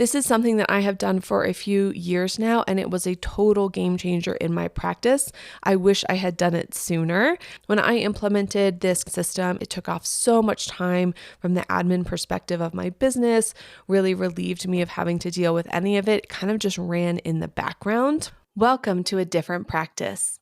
This is something that I have done for a few years now, and it was a total game changer in my practice. I wish I had done it sooner. When I implemented this system, it took off so much time from the admin perspective of my business, really relieved me of having to deal with any of it. It kind of just ran in the background. Welcome to A Different Practice.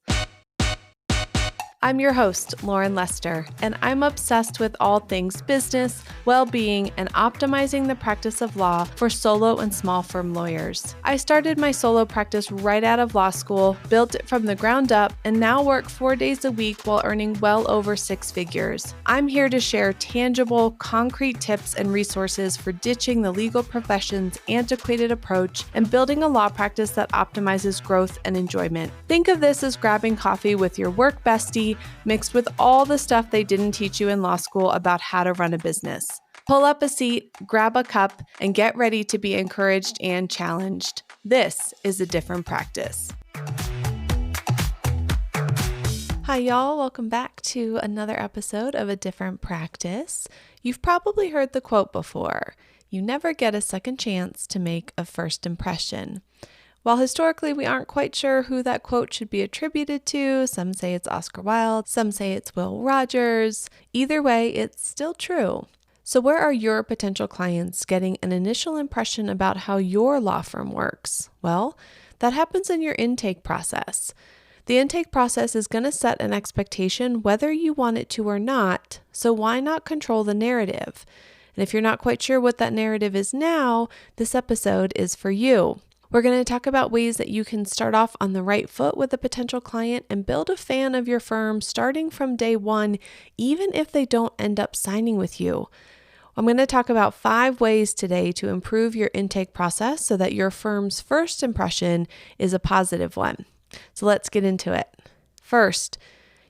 I'm your host, Lauren Lester, and I'm obsessed with all things business, well-being, and optimizing the practice of law for solo and small firm lawyers. I started my solo practice right out of law school, built it from the ground up, and now work 4 days a week while earning well over 6 figures. I'm here to share tangible, concrete tips and resources for ditching the legal profession's antiquated approach and building a law practice that optimizes growth and enjoyment. Think of this as grabbing coffee with your work bestie, mixed with all the stuff they didn't teach you in law school about how to run a business. Pull up a seat, grab a cup, and get ready to be encouraged and challenged. This is A Different Practice. Hi, y'all. Welcome back to another episode of A Different Practice. You've probably heard the quote before, "You never get a second chance to make a first impression." While historically we aren't quite sure who that quote should be attributed to, some say it's Oscar Wilde, some say it's Will Rogers. Either way, it's still true. So where are your potential clients getting an initial impression about how your law firm works? Well, that happens in your intake process. The intake process is going to set an expectation whether you want it to or not, so why not control the narrative? And if you're not quite sure what that narrative is now, this episode is for you. We're going to talk about ways that you can start off on the right foot with a potential client and build a fan of your firm starting from day one, even if they don't end up signing with you. I'm going to talk about 5 ways today to improve your intake process so that your firm's first impression is a positive one. So let's get into it. First,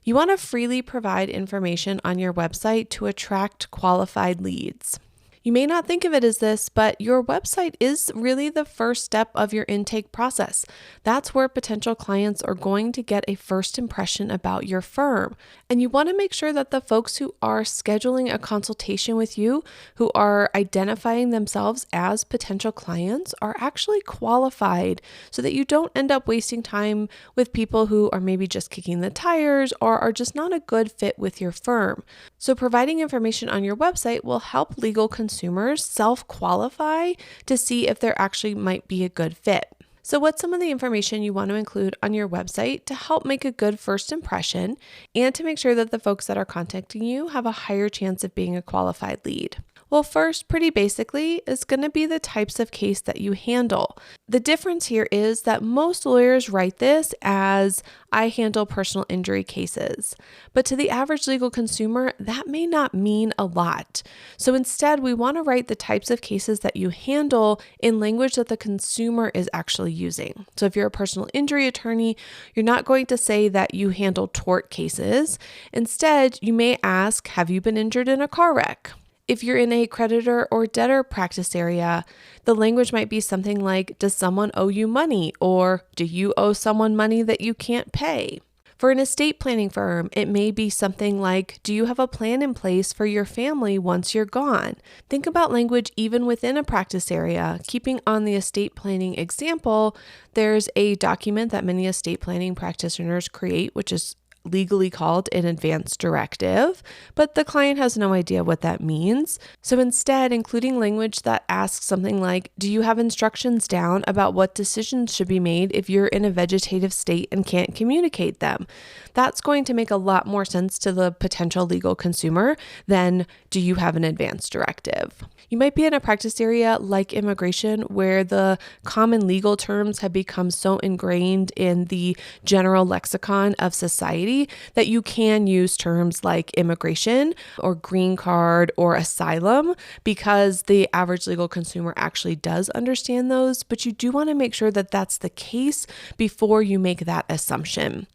you want to freely provide information on your website to attract qualified leads. You may not think of it as this, but your website is really the first step of your intake process. That's where potential clients are going to get a first impression about your firm. And you want to make sure that the folks who are scheduling a consultation with you, who are identifying themselves as potential clients, are actually qualified so that you don't end up wasting time with people who are maybe just kicking the tires or are just not a good fit with your firm. So providing information on your website will help legal consumers self-qualify to see if there actually might be a good fit. So what's some of the information you want to include on your website to help make a good first impression and to make sure that the folks that are contacting you have a higher chance of being a qualified lead? Well, first, pretty basically, is going to be the types of case that you handle. The difference here is that most lawyers write this as, "I handle personal injury cases." But to the average legal consumer, that may not mean a lot. So instead, we want to write the types of cases that you handle in language that the consumer is actually using. So if you're a personal injury attorney, you're not going to say that you handle tort cases. Instead, you may ask, "Have you been injured in a car wreck?" If you're in a creditor or debtor practice area, the language might be something like, "Does someone owe you money?" or "Do you owe someone money that you can't pay?" For an estate planning firm, it may be something like, "Do you have a plan in place for your family once you're gone?" Think about language even within a practice area. Keeping on the estate planning example, there's a document that many estate planning practitioners create, which is legally called an advance directive, but the client has no idea what that means. So instead, including language that asks something like, "Do you have instructions down about what decisions should be made if you're in a vegetative state and can't communicate them?" That's going to make a lot more sense to the potential legal consumer than, "Do you have an advance directive?" You might be in a practice area like immigration where the common legal terms have become so ingrained in the general lexicon of society that you can use terms like immigration or green card or asylum because the average legal consumer actually does understand those, but you do want to make sure that that's the case before you make that assumption.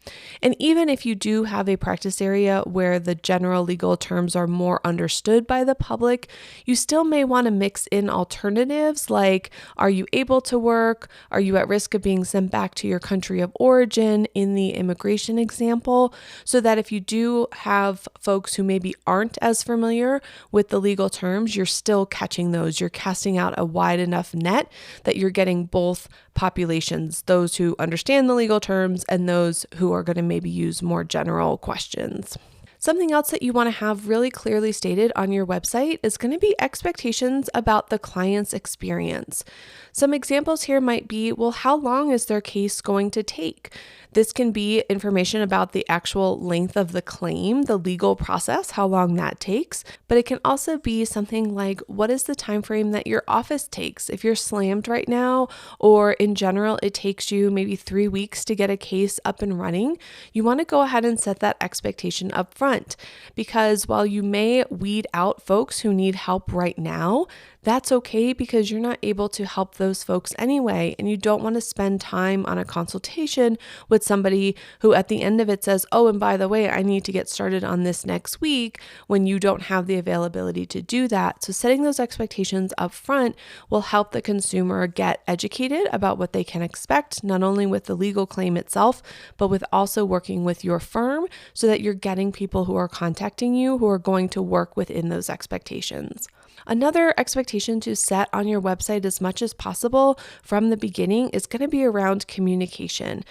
And even if you do have a practice area where the general legal terms are more understood by the public, you still may want to mix in alternatives like, are you able to work? Are you at risk of being sent back to your country of origin in the immigration example? possible, so that if you do have folks who maybe aren't as familiar with the legal terms, you're still catching those. You're casting out a wide enough net that you're getting both populations, those who understand the legal terms and those who are going to maybe use more general questions. Something else that you want to have really clearly stated on your website is going to be expectations about the client's experience. Some examples here might be, well, how long is their case going to take? This can be information about the actual length of the claim, the legal process, how long that takes, but it can also be something like, what is the time frame that your office takes? If you're slammed right now, or in general, it takes you maybe 3 weeks to get a case up and running, you want to go ahead and set that expectation up front, because while you may weed out folks who need help right now, that's okay, because you're not able to help those folks anyway, and you don't want to spend time on a consultation with somebody who at the end of it says, oh, and by the way, I need to get started on this next week, when you don't have the availability to do that. So setting those expectations up front will help the consumer get educated about what they can expect, not only with the legal claim itself, but with also working with your firm, so that you're getting people who are contacting you who are going to work within those expectations. Another expectation to set on your website as much as possible from the beginning is going to be around communication.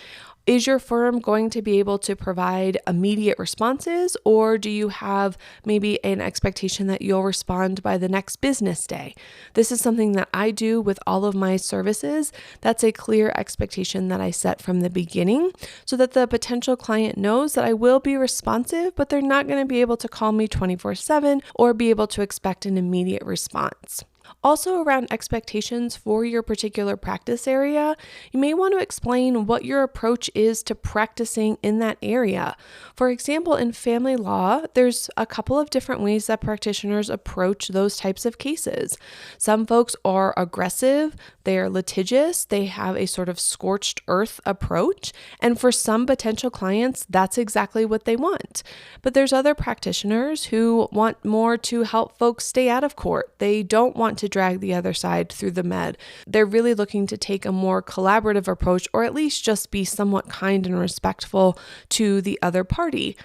Is your firm going to be able to provide immediate responses, or do you have maybe an expectation that you'll respond by the next business day? This is something that I do with all of my services. That's a clear expectation that I set from the beginning, so that the potential client knows that I will be responsive, but they're not going to be able to call me 24/7 or be able to expect an immediate response. Also, around expectations for your particular practice area, you may want to explain what your approach is to practicing in that area. For example, in family law, there's a couple of different ways that practitioners approach those types of cases. Some folks are aggressive, they're litigious, they have a sort of scorched earth approach, and for some potential clients, that's exactly what they want. But there's other practitioners who want more to help folks stay out of court. They don't want to drag the other side through the med. They're really looking to take a more collaborative approach, or at least just be somewhat kind and respectful to the other party.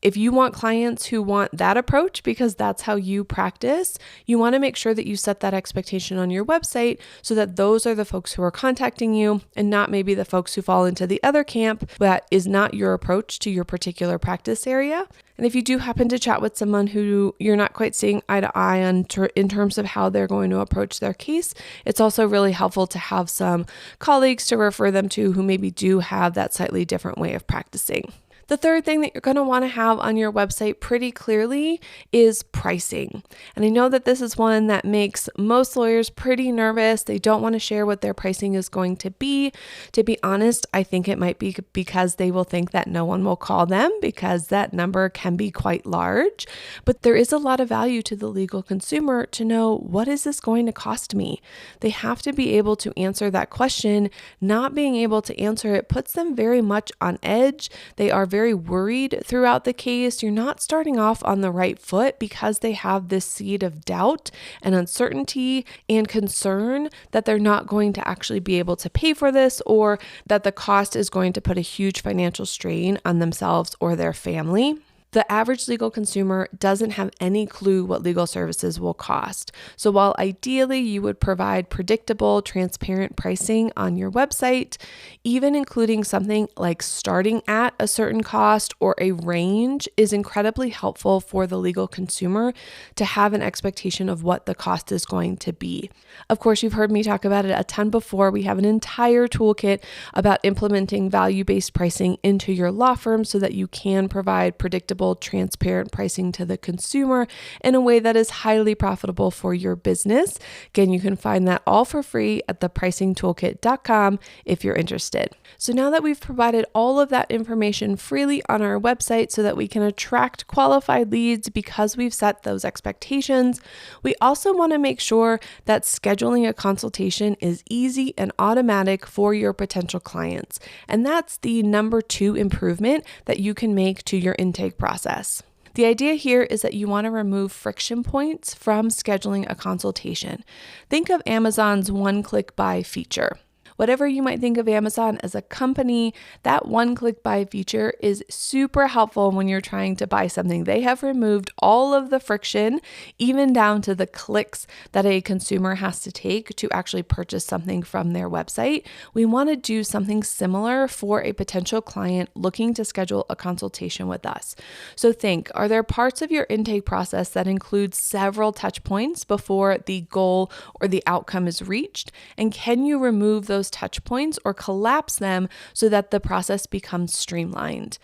If you want clients who want that approach because that's how you practice, you want to make sure that you set that expectation on your website, so that those are the folks who are contacting you, and not maybe the folks who fall into the other camp that is not your approach to your particular practice area. And if you do happen to chat with someone who you're not quite seeing eye to eye on in terms of how they're going to approach their case, it's also really helpful to have some colleagues to refer them to who maybe do have that slightly different way of practicing. The third thing that you're going to want to have on your website pretty clearly is pricing. And I know that this is one that makes most lawyers pretty nervous. They don't want to share what their pricing is going to be. To be honest, I think it might be because they will think that no one will call them, because that number can be quite large. But there is a lot of value to the legal consumer to know, what is this going to cost me? They have to be able to answer that question. Not being able to answer it puts them very much on edge. They are very worried throughout the case. You're not starting off on the right foot, because they have this seed of doubt and uncertainty and concern that they're not going to actually be able to pay for this, or that the cost is going to put a huge financial strain on themselves or their family. The average legal consumer doesn't have any clue what legal services will cost. So while ideally you would provide predictable, transparent pricing on your website, even including something like starting at a certain cost or a range is incredibly helpful for the legal consumer to have an expectation of what the cost is going to be. Of course, you've heard me talk about it a ton before. We have an entire toolkit about implementing value-based pricing into your law firm so that you can provide predictable, transparent pricing to the consumer in a way that is highly profitable for your business. Again, you can find that all for free at thepricingtoolkit.com if you're interested. So now that we've provided all of that information freely on our website so that we can attract qualified leads because we've set those expectations, we also want to make sure that scheduling a consultation is easy and automatic for your potential clients. And that's the number 2 improvement that you can make to your intake process. The idea here is that you want to remove friction points from scheduling a consultation. Think of Amazon's one-click buy feature. Whatever you might think of Amazon as a company, that one-click buy feature is super helpful when you're trying to buy something. They have removed all of the friction, even down to the clicks that a consumer has to take to actually purchase something from their website. We want to do something similar for a potential client looking to schedule a consultation with us. So think, are there parts of your intake process that include several touch points before the goal or the outcome is reached? And can you remove those touch points or collapse them so that the process becomes streamlined?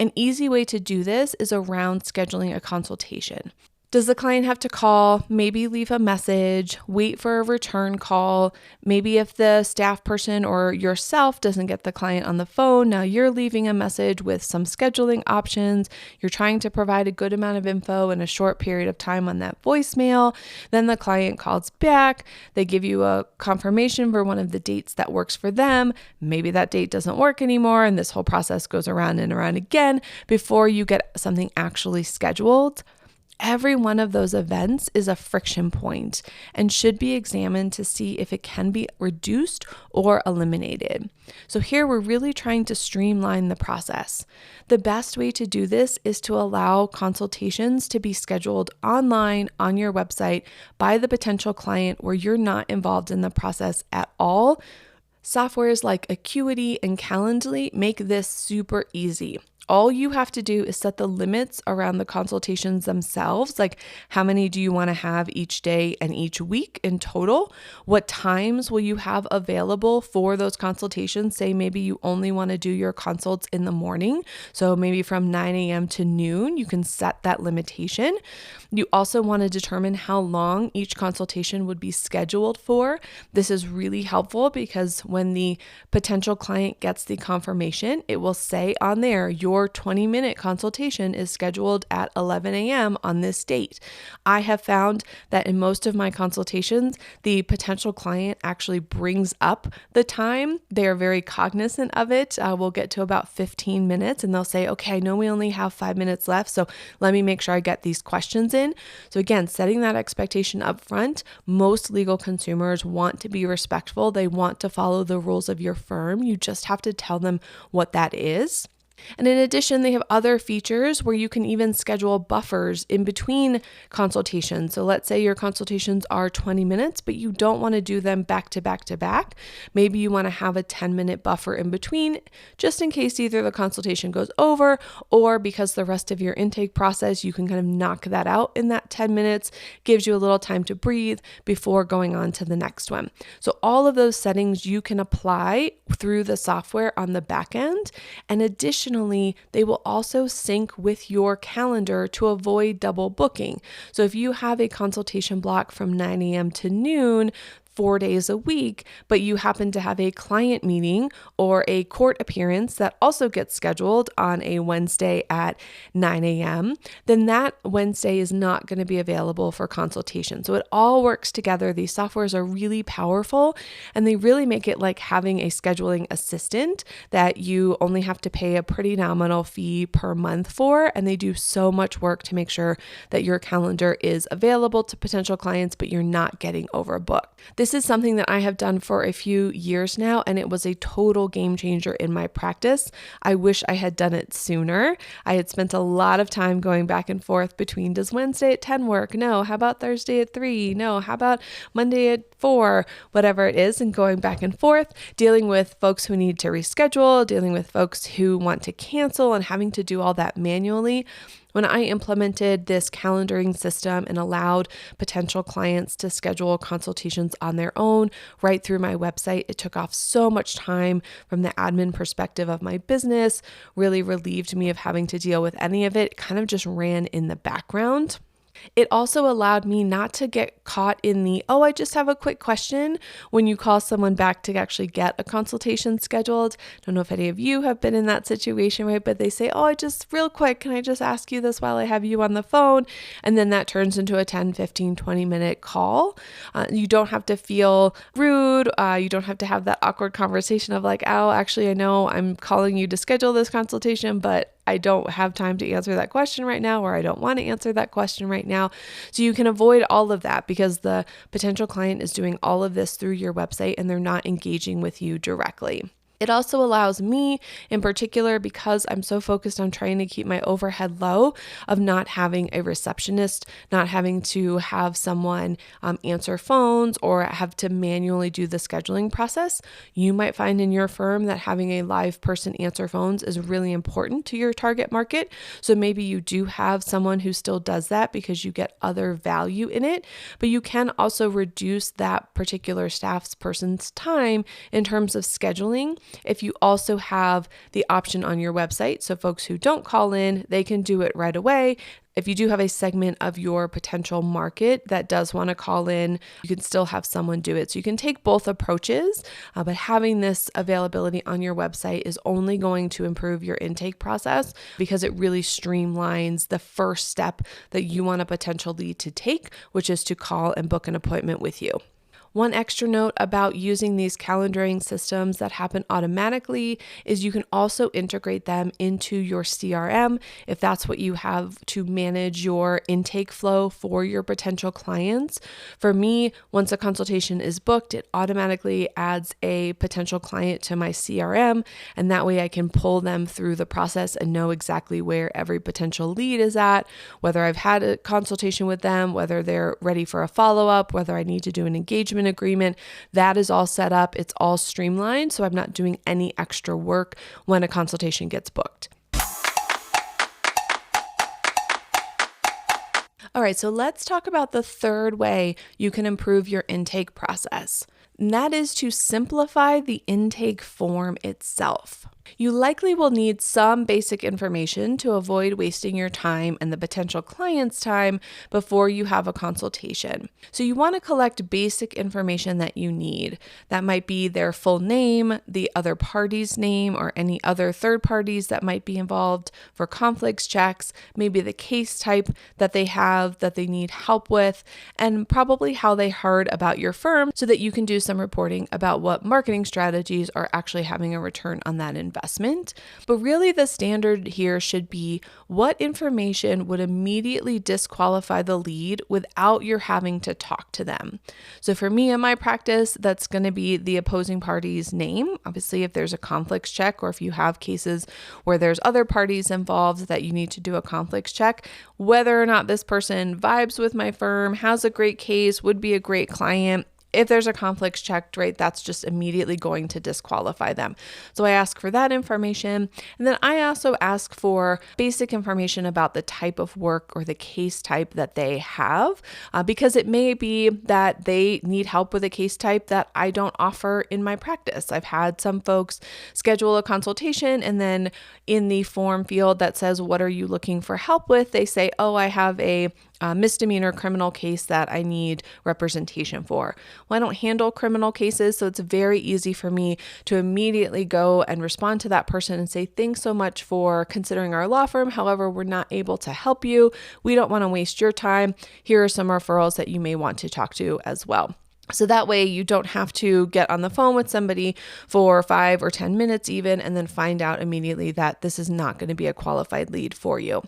An easy way to do this is around scheduling a consultation. Does the client have to call, maybe leave a message, wait for a return call? Maybe if the staff person or yourself doesn't get the client on the phone, now you're leaving a message with some scheduling options. You're trying to provide a good amount of info in a short period of time on that voicemail. Then the client calls back. They give you a confirmation for one of the dates that works for them. Maybe that date doesn't work anymore, and this whole process goes around and around again before you get something actually scheduled. Every one of those events is a friction point and should be examined to see if it can be reduced or eliminated. So here we're really trying to streamline the process. The best way to do this is to allow consultations to be scheduled online on your website by the potential client where you're not involved in the process at all. Softwares like Acuity and Calendly make this super easy. All you have to do is set the limits around the consultations themselves, like how many do you want to have each day and each week in total? What times will you have available for those consultations? Say maybe you only want to do your consults in the morning, so maybe from 9 a.m. to noon, you can set that limitation. You also want to determine how long each consultation would be scheduled for. This is really helpful because when the potential client gets the confirmation, it will say on there, your 20-minute consultation is scheduled at 11 a.m. on this date. I have found that in most of my consultations, the potential client actually brings up the time. They are very cognizant of it. We'll get to about 15 minutes and they'll say, okay, I know we only have 5 minutes left, so let me make sure I get these questions in. So again, setting that expectation up front. Most legal consumers want to be respectful. They want to follow the rules of your firm. You just have to tell them what that is. And in addition, they have other features where you can even schedule buffers in between consultations. So let's say your consultations are 20 minutes, but you don't want to do them back to back to back. Maybe you want to have a 10-minute buffer in between, just in case either the consultation goes over or because the rest of your intake process, you can kind of knock that out in that 10 minutes, gives you a little time to breathe before going on to the next one. So all of those settings you can apply through the software on the back end. And additionally, they will also sync with your calendar to avoid double booking. So if you have a consultation block from 9 a.m. to noon, 4 days a week, but you happen to have a client meeting or a court appearance that also gets scheduled on a Wednesday at 9 a.m., then that Wednesday is not going to be available for consultation. So it all works together. These softwares are really powerful and they really make it like having a scheduling assistant that you only have to pay a pretty nominal fee per month for. And they do so much work to make sure that your calendar is available to potential clients, but you're not getting overbooked. This is something that I have done for a few years now, and it was a total game changer in my practice. I wish I had done it sooner. I had spent a lot of time going back and forth between, does Wednesday at 10 work? No. How about Thursday at 3? No. How about Monday at 4? Whatever it is, and going back and forth, dealing with folks who need to reschedule, dealing with folks who want to cancel, and having to do all that manually. When I implemented this calendaring system and allowed potential clients to schedule consultations on their own right through my website, it took off so much time from the admin perspective of my business, really relieved me of having to deal with any of it. It kind of just ran in the background. It also allowed me not to get caught in the, oh, I just have a quick question when you call someone back to actually get a consultation scheduled. I don't know if any of you have been in that situation, right? But they say, oh, I just real quick, can I just ask you this while I have you on the phone? And then that turns into a 10, 15, 20-minute call. You don't have to feel rude. You don't have to have that awkward conversation of like, oh, actually, I know I'm calling you to schedule this consultation, but I don't have time to answer that question right now, or I don't want to answer that question right now. So you can avoid all of that because the potential client is doing all of this through your website and they're not engaging with you directly. It also allows me in particular, because I'm so focused on trying to keep my overhead low, of not having a receptionist, not having to have someone answer phones or have to manually do the scheduling process. You might find in your firm that having a live person answer phones is really important to your target market. So maybe you do have someone who still does that because you get other value in it, but you can also reduce that particular person's time in terms of scheduling if you also have the option on your website. So folks who don't call in, they can do it right away. If you do have a segment of your potential market that does want to call in, you can still have someone do it. So you can take both approaches, but having this availability on your website is only going to improve your intake process because it really streamlines the first step that you want a potential lead to take, which is to call and book an appointment with you. One extra note about using these calendaring systems that happen automatically is you can also integrate them into your CRM if that's what you have to manage your intake flow for your potential clients. For me, once a consultation is booked, it automatically adds a potential client to my CRM, and that way I can pull them through the process and know exactly where every potential lead is at, whether I've had a consultation with them, whether they're ready for a follow-up, whether I need to do an engagement agreement. That is all set up. It's all streamlined. So I'm not doing any extra work when a consultation gets booked. All right, so let's talk about the third way you can improve your intake process. And that is to simplify the intake form itself. You likely will need some basic information to avoid wasting your time and the potential client's time before you have a consultation. So you want to collect basic information that you need. That might be their full name, the other party's name, or any other third parties that might be involved for conflicts checks, maybe the case type that they have that they need help with, and probably how they heard about your firm so that you can do some reporting about what marketing strategies are actually having a return on that investment. But really the standard here should be what information would immediately disqualify the lead without your having to talk to them. So for me in my practice, that's going to be the opposing party's name. Obviously, if there's a conflicts check or if you have cases where there's other parties involved that you need to do a conflicts check, whether or not this person vibes with my firm, has a great case, would be a great client. If there's a conflicts check, right, that's just immediately going to disqualify them. So I ask for that information. And then I also ask for basic information about the type of work or the case type that they have, because it may be that they need help with a case type that I don't offer in my practice. I've had some folks schedule a consultation and then in the form field that says, what are you looking for help with? They say, oh, I have a misdemeanor criminal case that I need representation for. Well, I don't handle criminal cases, so it's very easy for me to immediately go and respond to that person and say, thanks so much for considering our law firm. However, we're not able to help you. We don't want to waste your time. Here are some referrals that you may want to talk to as well. So that way you don't have to get on the phone with somebody for 5 or 10 minutes even, and then find out immediately that this is not going to be a qualified lead for you.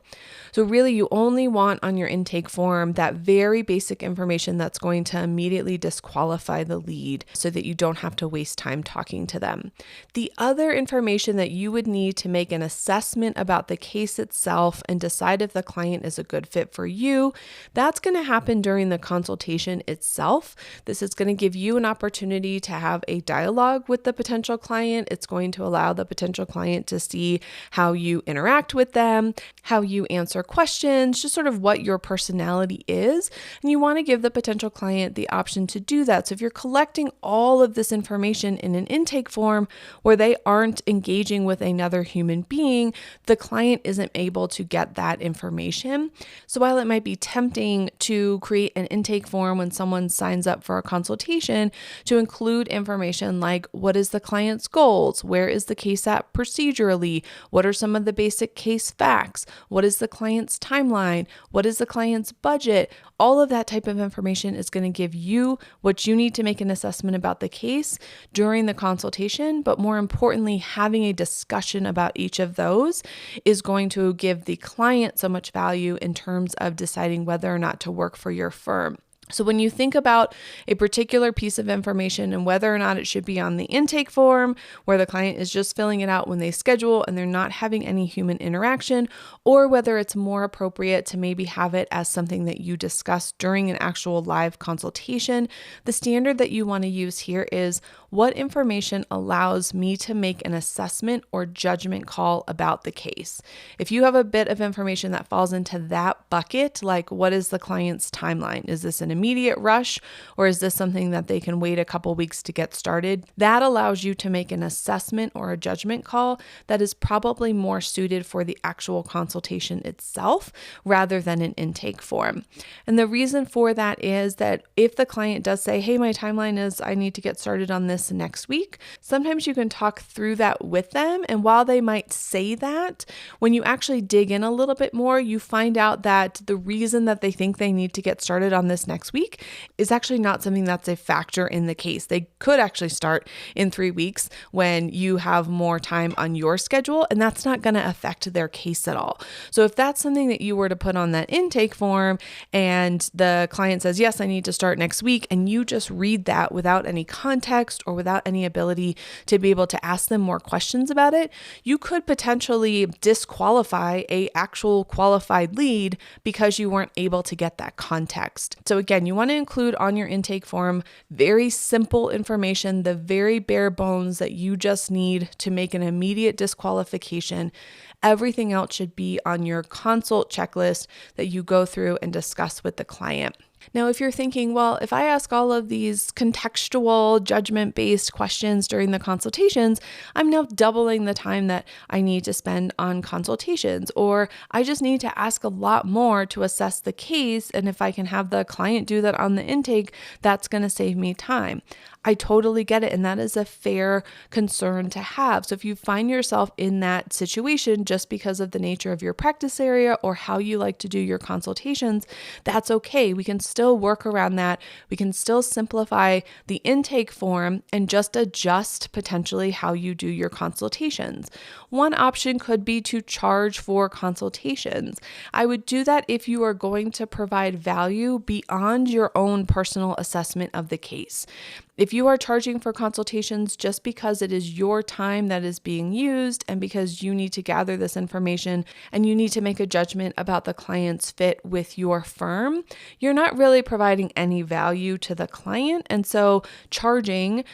So really you only want on your intake form that very basic information that's going to immediately disqualify the lead so that you don't have to waste time talking to them. The other information that you would need to make an assessment about the case itself and decide if the client is a good fit for you, that's going to happen during the consultation itself. This is going to give you an opportunity to have a dialogue with the potential client. It's going to allow the potential client to see how you interact with them, how you answer questions, just sort of what your personality is. And you want to give the potential client the option to do that. So if you're collecting all of this information in an intake form where they aren't engaging with another human being, the client isn't able to get that information. So while it might be tempting to create an intake form when someone signs up for a consultation consultation to include information like what is the client's goals, where is the case at procedurally, what are some of the basic case facts, what is the client's timeline, what is the client's budget. All of that type of information is going to give you what you need to make an assessment about the case during the consultation, but more importantly, having a discussion about each of those is going to give the client so much value in terms of deciding whether or not to work for your firm. So when you think about a particular piece of information and whether or not it should be on the intake form, where the client is just filling it out when they schedule and they're not having any human interaction, or whether it's more appropriate to maybe have it as something that you discuss during an actual live consultation, the standard that you want to use here is what information allows me to make an assessment or judgment call about the case. If you have a bit of information that falls into that bucket, like what is the client's timeline? Is this an immediate rush, or is this something that they can wait a couple weeks to get started? That allows you to make an assessment or a judgment call that is probably more suited for the actual consultation itself rather than an intake form. And the reason for that is that if the client does say, hey, my timeline is I need to get started on this next week, sometimes you can talk through that with them. And while they might say that, when you actually dig in a little bit more, you find out that the reason that they think they need to get started on this next week is actually not something that's a factor in the case. They could actually start in 3 weeks when you have more time on your schedule, and that's not going to affect their case at all. So if that's something that you were to put on that intake form and the client says, yes, I need to start next week, and you just read that without any context or without any ability to be able to ask them more questions about it, you could potentially disqualify a actual qualified lead because you weren't able to get that context. So again, you want to include on your intake form very simple information, the very bare bones that you just need to make an immediate disqualification. Everything else should be on your consult checklist that you go through and discuss with the client. Now, if you're thinking, well, if I ask all of these contextual, judgment-based questions during the consultations, I'm now doubling the time that I need to spend on consultations, or I just need to ask a lot more to assess the case, and if I can have the client do that on the intake, that's going to save me time. I totally get it, and that is a fair concern to have. So if you find yourself in that situation just because of the nature of your practice area or how you like to do your consultations, that's okay. We can still work around that. We can still simplify the intake form and just adjust potentially how you do your consultations. One option could be to charge for consultations. I would do that if you are going to provide value beyond your own personal assessment of the case. If you are charging for consultations just because it is your time that is being used and because you need to gather this information and you need to make a judgment about the client's fit with your firm, you're not really providing any value to the client. And so charging,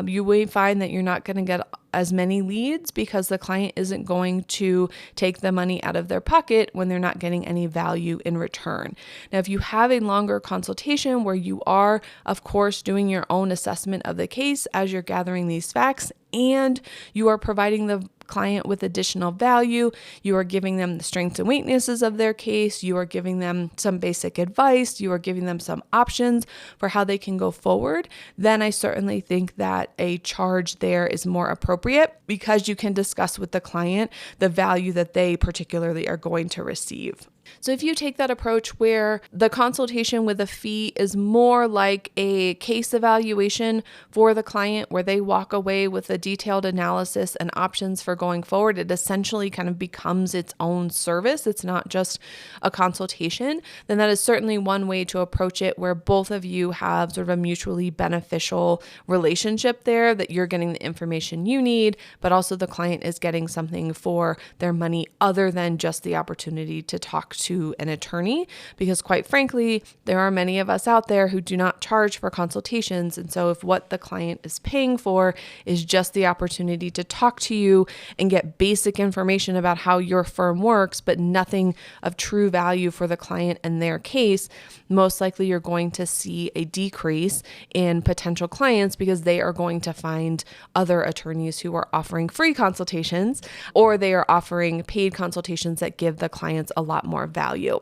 you may find that you're not going to get as many leads because the client isn't going to take the money out of their pocket when they're not getting any value in return. Now, if you have a longer consultation where you are, of course, doing your own assessment of the case as you're gathering these facts and you are providing the client with additional value, you are giving them the strengths and weaknesses of their case, you are giving them some basic advice, you are giving them some options for how they can go forward, then I certainly think that a charge there is more appropriate because you can discuss with the client the value that they particularly are going to receive. So if you take that approach where the consultation with a fee is more like a case evaluation for the client, where they walk away with a detailed analysis and options for going forward, it essentially kind of becomes its own service. It's not just a consultation. Then that is certainly one way to approach it, where both of you have sort of a mutually beneficial relationship there, that you're getting the information you need, but also the client is getting something for their money other than just the opportunity to talk to an attorney, because quite frankly, there are many of us out there who do not charge for consultations. And so if what the client is paying for is just the opportunity to talk to you and get basic information about how your firm works, but nothing of true value for the client and their case, most likely you're going to see a decrease in potential clients because they are going to find other attorneys who are offering free consultations, or they are offering paid consultations that give the clients a lot more value.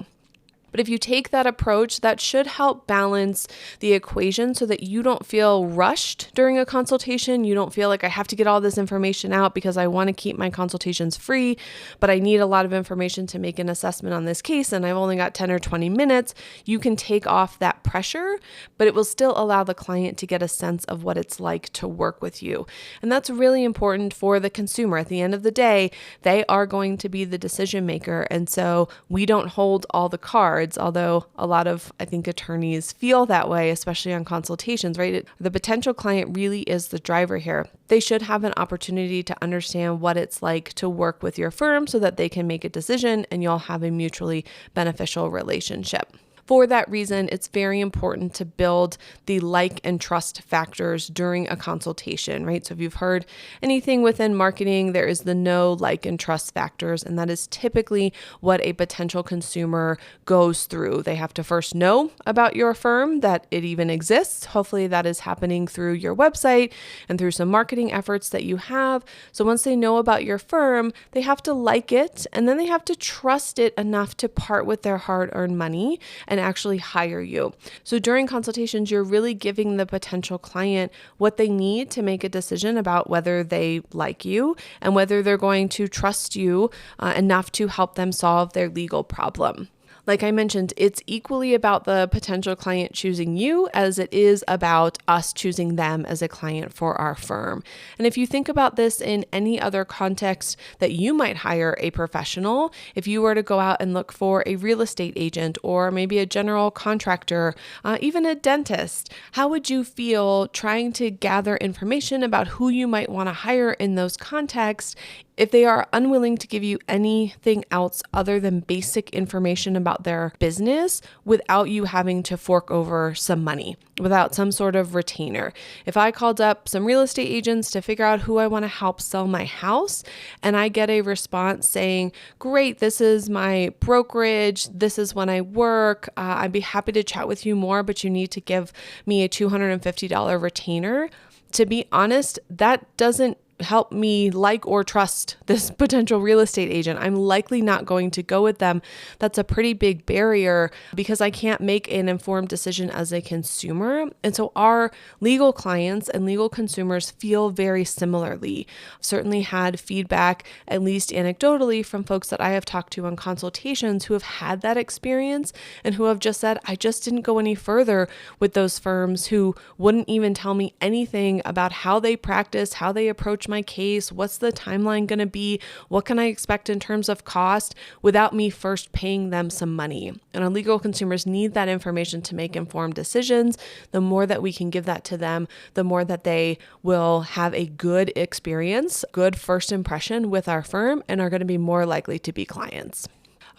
But if you take that approach, that should help balance the equation so that you don't feel rushed during a consultation. You don't feel like I have to get all this information out because I want to keep my consultations free, but I need a lot of information to make an assessment on this case and I've only got 10 or 20 minutes. You can take off that pressure, but it will still allow the client to get a sense of what it's like to work with you. And that's really important for the consumer. At the end of the day, they are going to be the decision maker. And so we don't hold all the cards. Although a lot of, I think, attorneys feel that way, especially on consultations, right? The potential client really is the driver here. They should have an opportunity to understand what it's like to work with your firm so that they can make a decision and you'll have a mutually beneficial relationship. For that reason, it's very important to build the like and trust factors during a consultation, right? So if you've heard anything within marketing, there is the know, like, and trust factors, and that is typically what a potential consumer goes through. They have to first know about your firm, that it even exists. Hopefully that is happening through your website and through some marketing efforts that you have. So once they know about your firm, they have to like it, and then they have to trust it enough to part with their hard-earned money and actually hire you. So during consultations, you're really giving the potential client what they need to make a decision about whether they like you and whether they're going to trust you enough to help them solve their legal problem. Like I mentioned, it's equally about the potential client choosing you as it is about us choosing them as a client for our firm. And if you think about this in any other context that you might hire a professional, if you were to go out and look for a real estate agent or maybe a general contractor, even a dentist, how would you feel trying to gather information about who you might want to hire in those contexts if they are unwilling to give you anything else other than basic information about their business without you having to fork over some money, without some sort of retainer? If I called up some real estate agents to figure out who I want to help sell my house, and I get a response saying, great, this is my brokerage, this is when I work, I'd be happy to chat with you more, but you need to give me a $250 retainer. To be honest, that doesn't help me like or trust this potential real estate agent. I'm likely not going to go with them. That's a pretty big barrier because I can't make an informed decision as a consumer. And so our legal clients and legal consumers feel very similarly. I've certainly had feedback, at least anecdotally, from folks that I have talked to on consultations who have had that experience and who have just said, I just didn't go any further with those firms who wouldn't even tell me anything about how they practice, how they approach my case, what's the timeline going to be, what can I expect in terms of cost, without me first paying them some money. And our legal consumers need that information to make informed decisions. The more that we can give that to them, the more that they will have a good experience, good first impression with our firm, and are going to be more likely to be clients.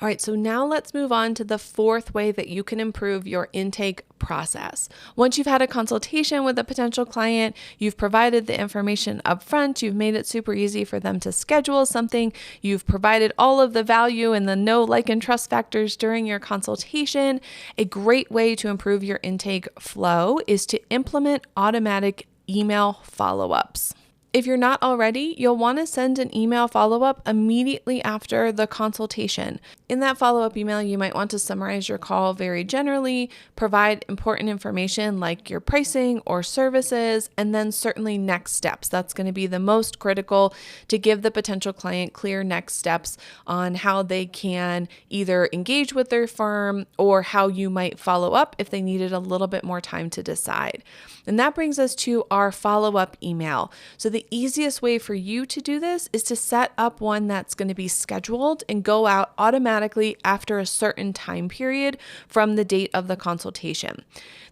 All right, so now let's move on to the fourth way that you can improve your intake process. Once you've had a consultation with a potential client, you've provided the information up front, you've made it super easy for them to schedule something, you've provided all of the value and the know, like, and trust factors during your consultation. A great way to improve your intake flow is to implement automatic email follow-ups. If you're not already, you'll want to send an email follow-up immediately after the consultation. In that follow-up email, you might want to summarize your call very generally, provide important information like your pricing or services, and then certainly next steps. That's going to be the most critical to give the potential client clear next steps on how they can either engage with their firm or how you might follow up if they needed a little bit more time to decide. And that brings us to our follow-up email. So the easiest way for you to do this is to set up one that's going to be scheduled and go out automatically after a certain time period from the date of the consultation.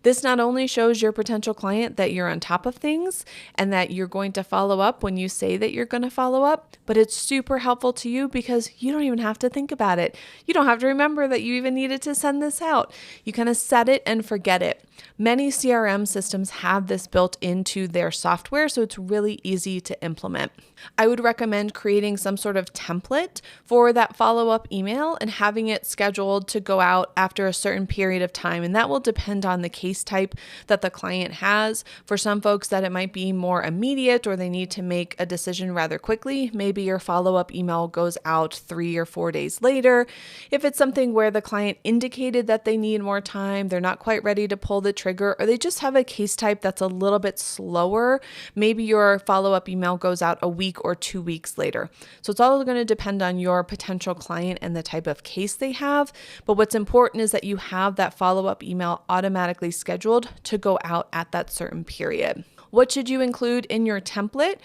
This not only shows your potential client that you're on top of things and that you're going to follow up when you say that you're going to follow up, but it's super helpful to you because you don't even have to think about it. You don't have to remember that you even needed to send this out. You kind of set it and forget it. Many CRM systems have this built into their software, so it's really easy easy to implement. I would recommend creating some sort of template for that follow-up email and having it scheduled to go out after a certain period of time. And that will depend on the case type that the client has. For some folks that it might be more immediate or they need to make a decision rather quickly, maybe your follow-up email goes out 3 or 4 days later. If it's something where the client indicated that they need more time, they're not quite ready to pull the trigger, or they just have a case type that's a little bit slower, maybe your follow-up email goes out a week or 2 weeks later. So it's all going to depend on your potential client and the type of case they have. But what's important is that you have that follow-up email automatically scheduled to go out at that certain period. What should you include in your template?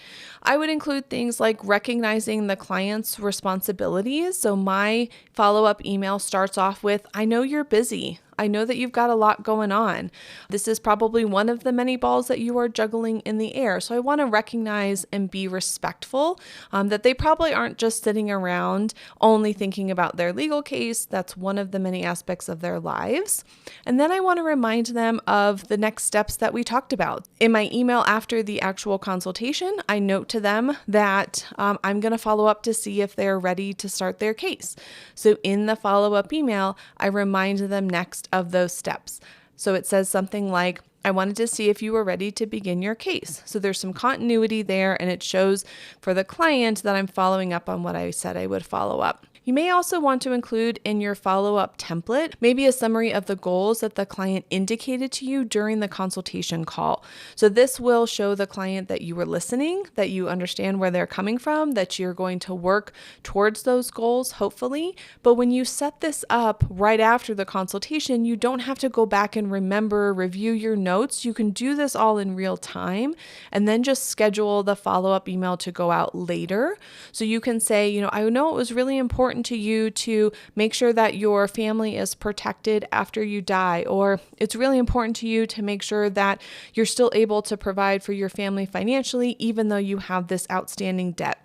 I would include things like recognizing the client's responsibilities. So my follow-up email starts off with, I know you're busy. I know that you've got a lot going on. This is probably one of the many balls that you are juggling in the air. So I want to recognize and be respectful that they probably aren't just sitting around only thinking about their legal case. That's one of the many aspects of their lives. And then I want to remind them of the next steps that we talked about. In my email after the actual consultation, I note to them that I'm going to follow up to see if they're ready to start their case. So in the follow-up email, I remind them next of those steps. So it says something like, I wanted to see if you were ready to begin your case. So there's some continuity there, and it shows for the client that I'm following up on what I said I would follow up. You may also want to include in your follow-up template maybe a summary of the goals that the client indicated to you during the consultation call. So this will show the client that you were listening, that you understand where they're coming from, that you're going to work towards those goals, hopefully. But when you set this up right after the consultation, you don't have to go back and review your notes. You can do this all in real time and then just schedule the follow-up email to go out later. So you can say, I know it was really important to you to make sure that your family is protected after you die, or it's really important to you to make sure that you're still able to provide for your family financially, even though you have this outstanding debt.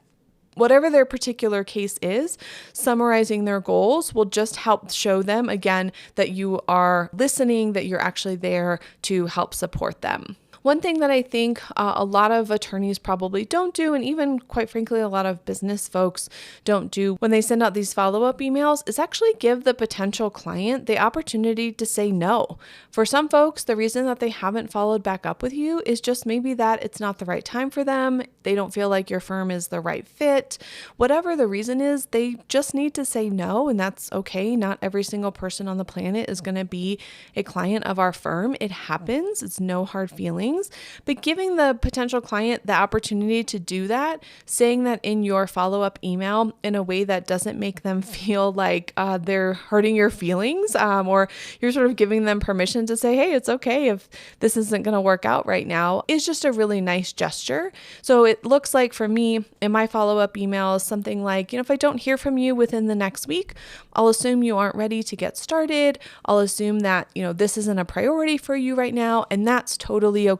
Whatever their particular case is, summarizing their goals will just help show them again that you are listening, that you're actually there to help support them. One thing that I think a lot of attorneys probably don't do, and even quite frankly, a lot of business folks don't do when they send out these follow-up emails, is actually give the potential client the opportunity to say no. For some folks, the reason that they haven't followed back up with you is just maybe that it's not the right time for them. They don't feel like your firm is the right fit. Whatever the reason is, they just need to say no, and that's okay. Not every single person on the planet is going to be a client of our firm. It happens. It's no hard feelings. But giving the potential client the opportunity to do that, saying that in your follow-up email in a way that doesn't make them feel like they're hurting your feelings, or you're sort of giving them permission to say, hey, it's okay if this isn't going to work out right now, is just a really nice gesture. So it looks like for me in my follow-up email, something like, if I don't hear from you within the next week, I'll assume you aren't ready to get started. I'll assume that, this isn't a priority for you right now, and that's totally okay.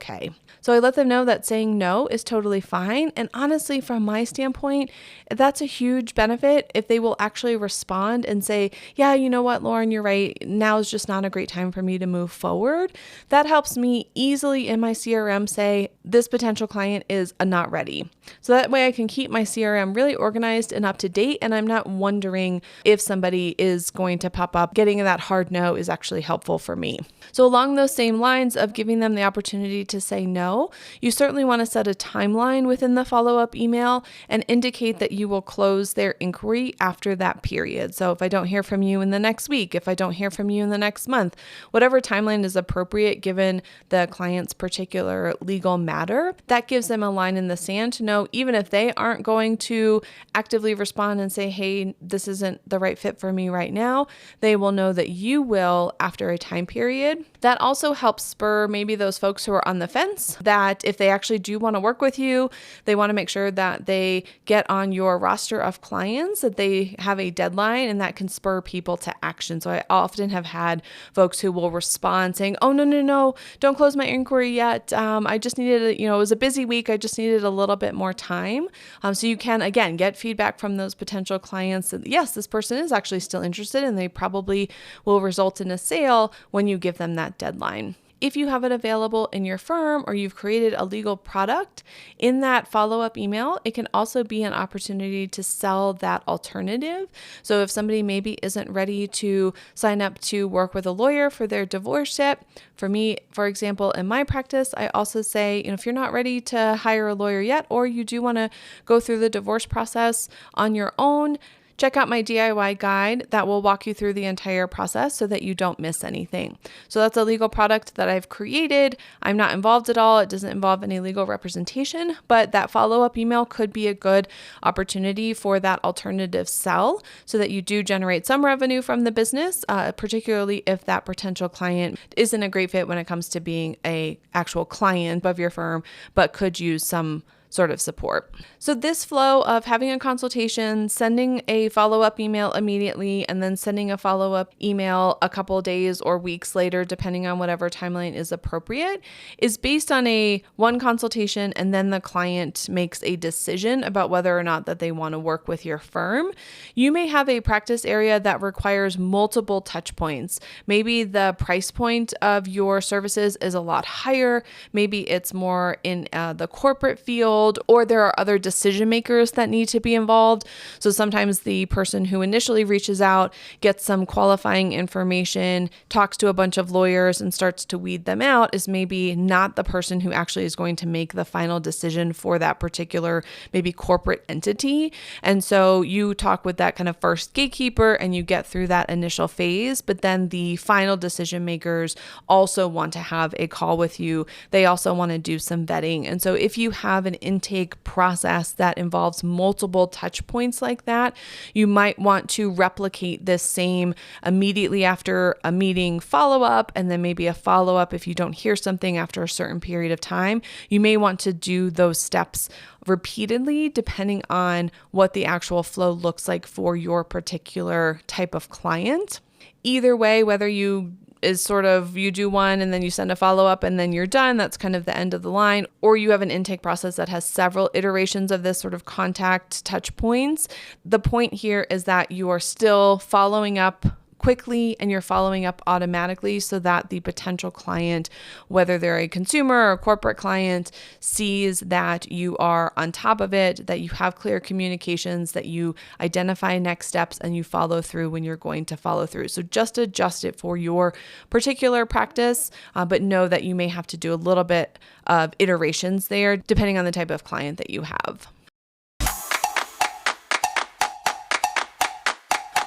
So I let them know that saying no is totally fine. And honestly, from my standpoint, that's a huge benefit if they will actually respond and say, yeah, you know what, Lauren, you're right. Now is just not a great time for me to move forward. That helps me easily in my CRM say, this potential client is not ready. So that way I can keep my CRM really organized and up to date. And I'm not wondering if somebody is going to pop up. Getting that hard no is actually helpful for me. So along those same lines of giving them the opportunity to say no, you certainly want to set a timeline within the follow-up email and indicate that you will close their inquiry after that period. So if I don't hear from you in the next week, if I don't hear from you in the next month, whatever timeline is appropriate given the client's particular legal matter, that gives them a line in the sand to know even if they aren't going to actively respond and say, hey, this isn't the right fit for me right now, they will know that you will after a time period. That also helps spur maybe those folks who are on the fence that if they actually do want to work with you, they want to make sure that they get on your roster of clients, that they have a deadline, and that can spur people to action. So I often have had folks who will respond saying, oh, no, don't close my inquiry yet. I just needed, it was a busy week. I just needed a little bit more time. So you can, again, get feedback from those potential clients that, yes, this person is actually still interested and they probably will result in a sale when you give them that deadline. If you have it available in your firm or you've created a legal product, in that follow-up email, it can also be an opportunity to sell that alternative. So if somebody maybe isn't ready to sign up to work with a lawyer for their divorce yet, for me, for example, in my practice, I also say, if you're not ready to hire a lawyer yet, or you do want to go through the divorce process on your own, check out my DIY guide that will walk you through the entire process so that you don't miss anything. So that's a legal product that I've created. I'm not involved at all. It doesn't involve any legal representation, but that follow-up email could be a good opportunity for that alternative sell so that you do generate some revenue from the business, particularly if that potential client isn't a great fit when it comes to being a actual client of your firm, but could use some sort of support. So this flow of having a consultation, sending a follow-up email immediately, and then sending a follow-up email a couple days or weeks later, depending on whatever timeline is appropriate, is based on a one consultation, and then the client makes a decision about whether or not that they want to work with your firm. You may have a practice area that requires multiple touch points. Maybe the price point of your services is a lot higher. Maybe it's more in the corporate field, or there are other decision makers that need to be involved. So sometimes the person who initially reaches out gets some qualifying information, talks to a bunch of lawyers, and starts to weed them out is maybe not the person who actually is going to make the final decision for that particular maybe corporate entity. And so you talk with that kind of first gatekeeper and you get through that initial phase, but then the final decision makers also want to have a call with you. They also want to do some vetting. And so if you have an intake process that involves multiple touch points like that, you might want to replicate this same immediately after a meeting follow-up, and then maybe a follow-up if you don't hear something after a certain period of time. You may want to do those steps repeatedly depending on what the actual flow looks like for your particular type of client. Either way, whether you do one and then you send a follow-up and then you're done, that's kind of the end of the line, or you have an intake process that has several iterations of this sort of contact touch points. The point here is that you are still following up quickly and you're following up automatically so that the potential client, whether they're a consumer or a corporate client, sees that you are on top of it, that you have clear communications, that you identify next steps, and you follow through when you're going to follow through. So just adjust it for your particular practice, but know that you may have to do a little bit of iterations there depending on the type of client that you have.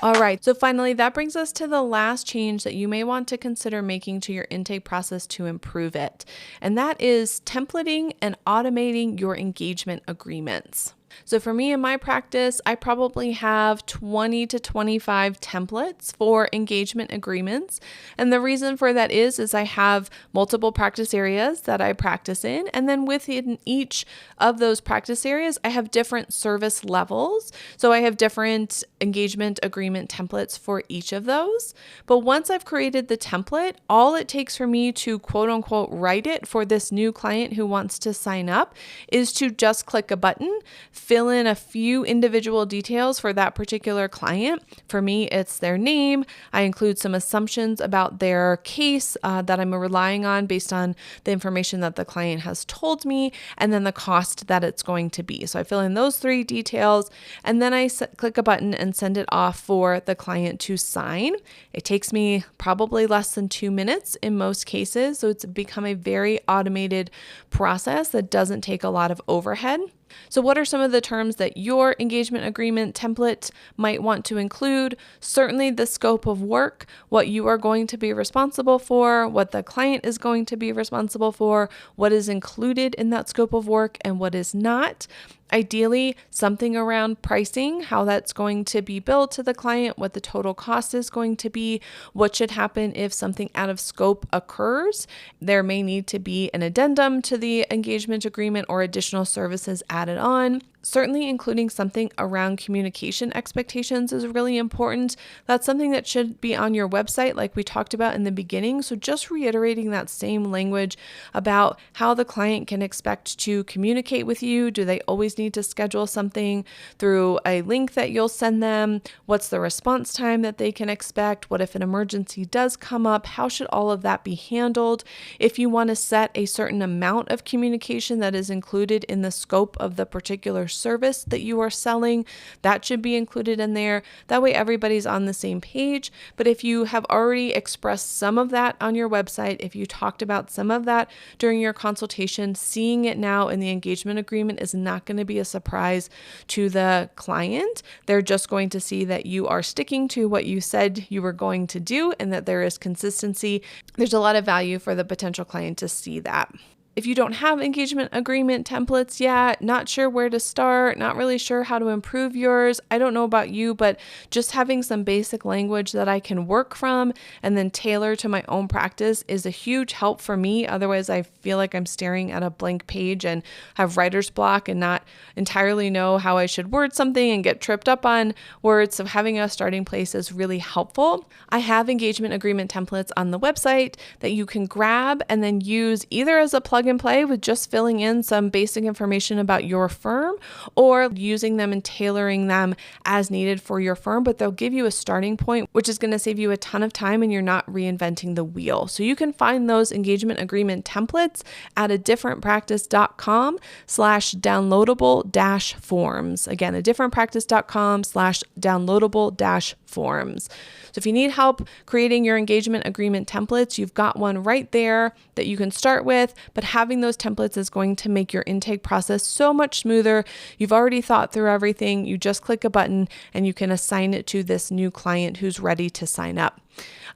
All right, so finally, that brings us to the last change that you may want to consider making to your intake process to improve it, and that is templating and automating your engagement agreements. So for me in my practice, I probably have 20 to 25 templates for engagement agreements. And the reason for that is I have multiple practice areas that I practice in. And then within each of those practice areas, I have different service levels. So I have different engagement agreement templates for each of those. But once I've created the template, all it takes for me to quote unquote write it for this new client who wants to sign up is to just click a button, fill in a few individual details for that particular client. For me, it's their name. I include some assumptions about their case that I'm relying on based on the information that the client has told me, and then the cost that it's going to be. So I fill in those three details, and then I click a button and send it off for the client to sign. It takes me probably less than 2 minutes in most cases. So it's become a very automated process that doesn't take a lot of overhead. So what are some of the terms that your engagement agreement template might want to include? Certainly the scope of work, what you are going to be responsible for, what the client is going to be responsible for, what is included in that scope of work and what is not. Ideally, something around pricing, how that's going to be billed to the client, what the total cost is going to be, what should happen if something out of scope occurs. There may need to be an addendum to the engagement agreement or additional services added on. Certainly including something around communication expectations is really important. That's something that should be on your website like we talked about in the beginning. So just reiterating that same language about how the client can expect to communicate with you. Do they always need to schedule something through a link that you'll send them? What's the response time that they can expect? What if an emergency does come up? How should all of that be handled? If you want to set a certain amount of communication that is included in the scope of the particular service that you are selling, that should be included in there. That way everybody's on the same page. But if you have already expressed some of that on your website, if you talked about some of that during your consultation, seeing it now in the engagement agreement is not going to be a surprise to the client. They're just going to see that you are sticking to what you said you were going to do and that there is consistency. There's a lot of value for the potential client to see that. If you don't have engagement agreement templates yet, not sure where to start, not really sure how to improve yours, I don't know about you, but just having some basic language that I can work from and then tailor to my own practice is a huge help for me. Otherwise, I feel like I'm staring at a blank page and have writer's block and not entirely know how I should word something and get tripped up on words. So having a starting place is really helpful. I have engagement agreement templates on the website that you can grab and then use either as a plug and play with just filling in some basic information about your firm or using them and tailoring them as needed for your firm, but they'll give you a starting point, which is going to save you a ton of time and you're not reinventing the wheel. So you can find those engagement agreement templates at adifferentpractice.com/downloadable-forms. Again, adifferentpractice.com/downloadable-forms. So if you need help creating your engagement agreement templates, you've got one right there that you can start with, but having those templates is going to make your intake process so much smoother. You've already thought through everything. You just click a button and you can assign it to this new client who's ready to sign up.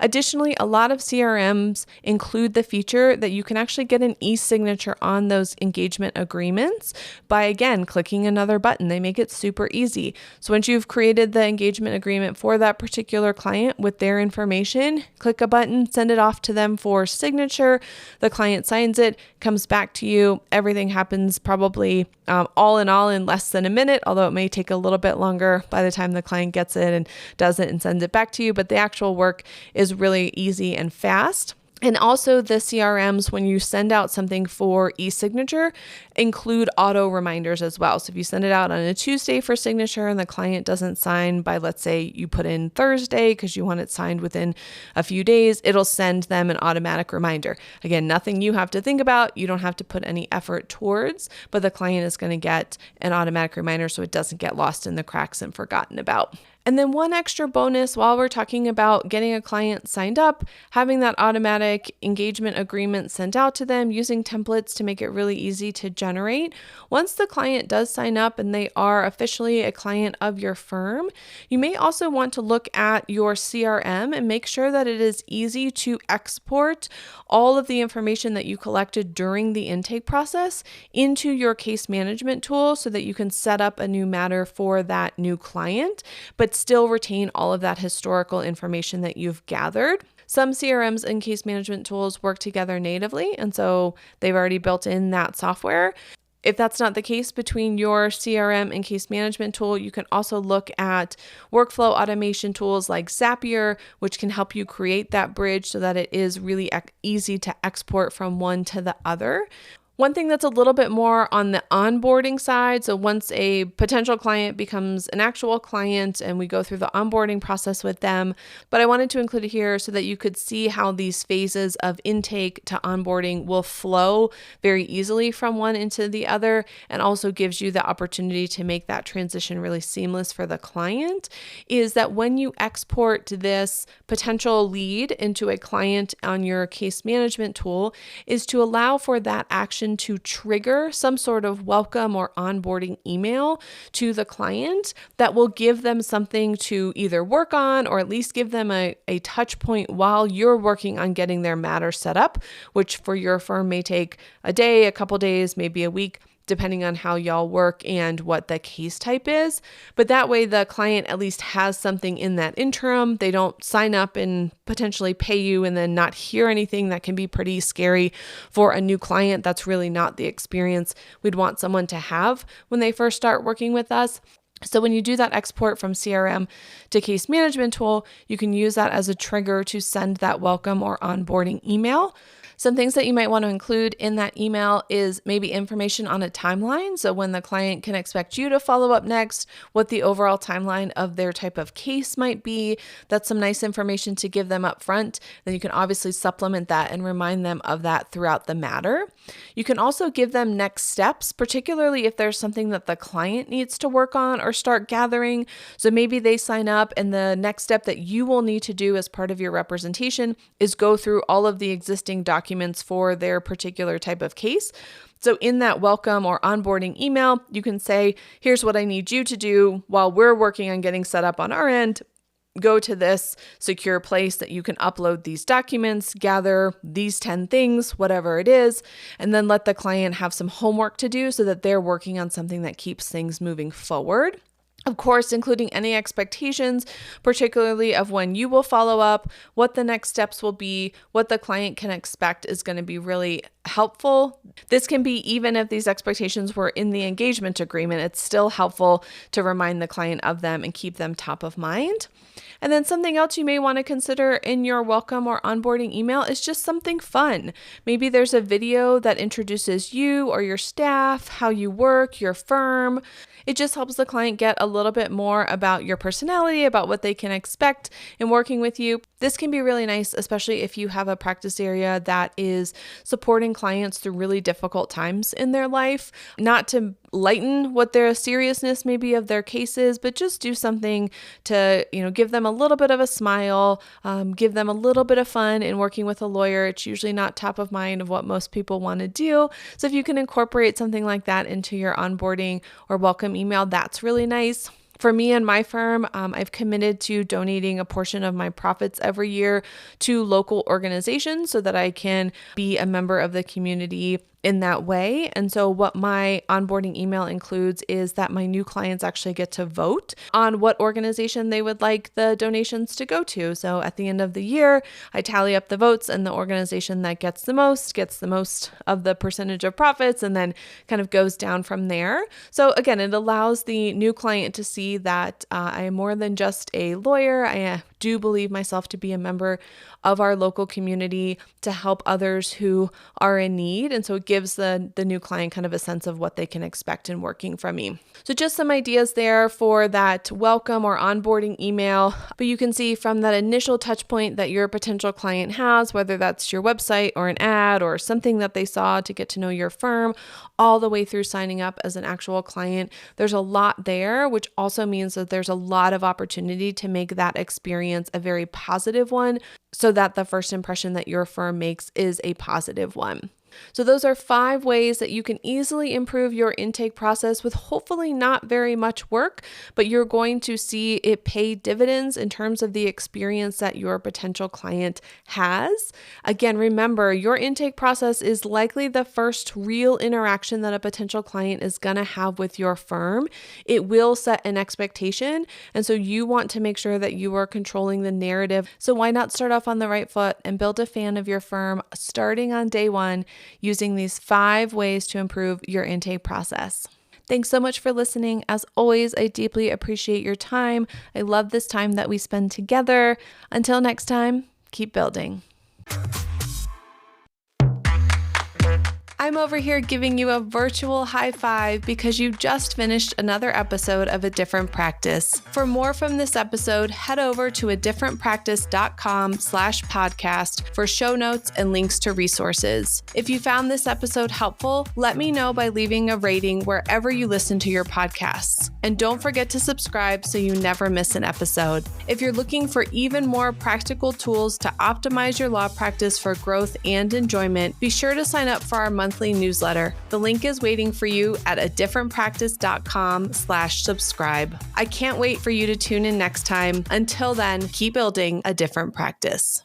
Additionally, a lot of CRMs include the feature that you can actually get an e-signature on those engagement agreements by, again, clicking another button. They make it super easy. So once you've created the engagement agreement for that particular client with their information, click a button, send it off to them for signature. The client signs it, comes back to you. Everything happens probably all in all in less than a minute, although it may take a little bit longer by the time the client gets it and does it and sends it back to you. But the actual work is really easy and fast. And also the CRMs, when you send out something for e-signature, include auto reminders as well. So if you send it out on a Tuesday for signature and the client doesn't sign by, let's say you put in Thursday because you want it signed within a few days, it'll send them an automatic reminder. Again, nothing you have to think about. You don't have to put any effort towards, but the client is going to get an automatic reminder so it doesn't get lost in the cracks and forgotten about. And then one extra bonus while we're talking about getting a client signed up, having that automatic engagement agreement sent out to them, using templates to make it really easy to generate. Once the client does sign up and they are officially a client of your firm, you may also want to look at your CRM and make sure that it is easy to export all of the information that you collected during the intake process into your case management tool so that you can set up a new matter for that new client, but still retain all of that historical information that you've gathered. Some CRMs and case management tools work together natively, and so they've already built in that software. If that's not the case between your CRM and case management tool, you can also look at workflow automation tools like Zapier, which can help you create that bridge so that it is really easy to export from one to the other. One thing that's a little bit more on the onboarding side, so once a potential client becomes an actual client and we go through the onboarding process with them, but I wanted to include it here so that you could see how these phases of intake to onboarding will flow very easily from one into the other, and also gives you the opportunity to make that transition really seamless for the client, is that when you export this potential lead into a client on your case management tool, is to allow for that action to trigger some sort of welcome or onboarding email to the client that will give them something to either work on or at least give them a touch point while you're working on getting their matter set up, which for your firm may take a day, a couple days, maybe a week, depending on how y'all work and what the case type is. But that way the client at least has something in that interim. They don't sign up and potentially pay you and then not hear anything. That can be pretty scary for a new client. That's really not the experience we'd want someone to have when they first start working with us. So when you do that export from CRM to case management tool, you can use that as a trigger to send that welcome or onboarding email. Some things that you might want to include in that email is maybe information on a timeline. So when the client can expect you to follow up next, what the overall timeline of their type of case might be. That's some nice information to give them up front. Then you can obviously supplement that and remind them of that throughout the matter. You can also give them next steps, particularly if there's something that the client needs to work on or start gathering. So maybe they sign up and the next step that you will need to do as part of your representation is go through all of the existing documents for their particular type of case. So in that welcome or onboarding email, you can say, here's what I need you to do while we're working on getting set up on our end. Go to this secure place that you can upload these documents, gather these 10 things, whatever it is, and then let the client have some homework to do so that they're working on something that keeps things moving forward. Of course, including any expectations, particularly of when you will follow up, what the next steps will be, what the client can expect is going to be really helpful. This can be even if these expectations were in the engagement agreement, it's still helpful to remind the client of them and keep them top of mind. And then something else you may want to consider in your welcome or onboarding email is just something fun. Maybe there's a video that introduces you or your staff, how you work, your firm. It just helps the client get a little bit more about your personality, about what they can expect in working with you. This can be really nice, especially if you have a practice area that is supporting clients through really difficult times in their life, not to lighten what their seriousness may be of their cases, but just do something to, give them a little bit of a smile, give them a little bit of fun in working with a lawyer. It's usually not top of mind of what most people want to do. So if you can incorporate something like that into your onboarding or welcome email, that's really nice. For me and my firm, I've committed to donating a portion of my profits every year to local organizations so that I can be a member of the community in that way. And so what my onboarding email includes is that my new clients actually get to vote on what organization they would like the donations to go to. So at the end of the year, I tally up the votes, and the organization that gets the most of the percentage of profits, and then kind of goes down from there. So again, it allows the new client to see that I am more than just a lawyer. I do believe myself to be a member of our local community to help others who are in need. And so it gives the new client kind of a sense of what they can expect in working from me. So just some ideas there for that welcome or onboarding email. But you can see from that initial touch point that your potential client has, whether that's your website or an ad or something that they saw to get to know your firm, all the way through signing up as an actual client. There's a lot there, which also means that there's a lot of opportunity to make that experience a very positive one, so that the first impression that your firm makes is a positive one. So those are 5 ways that you can easily improve your intake process with hopefully not very much work, but you're going to see it pay dividends in terms of the experience that your potential client has. Again, remember, your intake process is likely the first real interaction that a potential client is going to have with your firm. It will set an expectation, and so you want to make sure that you are controlling the narrative. So why not start off on the right foot and build a fan of your firm starting on day 1, using these 5 ways to improve your intake process. Thanks so much for listening. As always, I deeply appreciate your time. I love this time that we spend together. Until next time, keep building. I'm over here giving you a virtual high five because you just finished another episode of A Different Practice. For more from this episode, head over to adifferentpractice.com/podcast for show notes and links to resources. If you found this episode helpful, let me know by leaving a rating wherever you listen to your podcasts. And don't forget to subscribe so you never miss an episode. If you're looking for even more practical tools to optimize your law practice for growth and enjoyment, be sure to sign up for our monthly newsletter. The link is waiting for you at adifferentpractice.com/subscribe. I can't wait for you to tune in next time. Until then, keep building a different practice.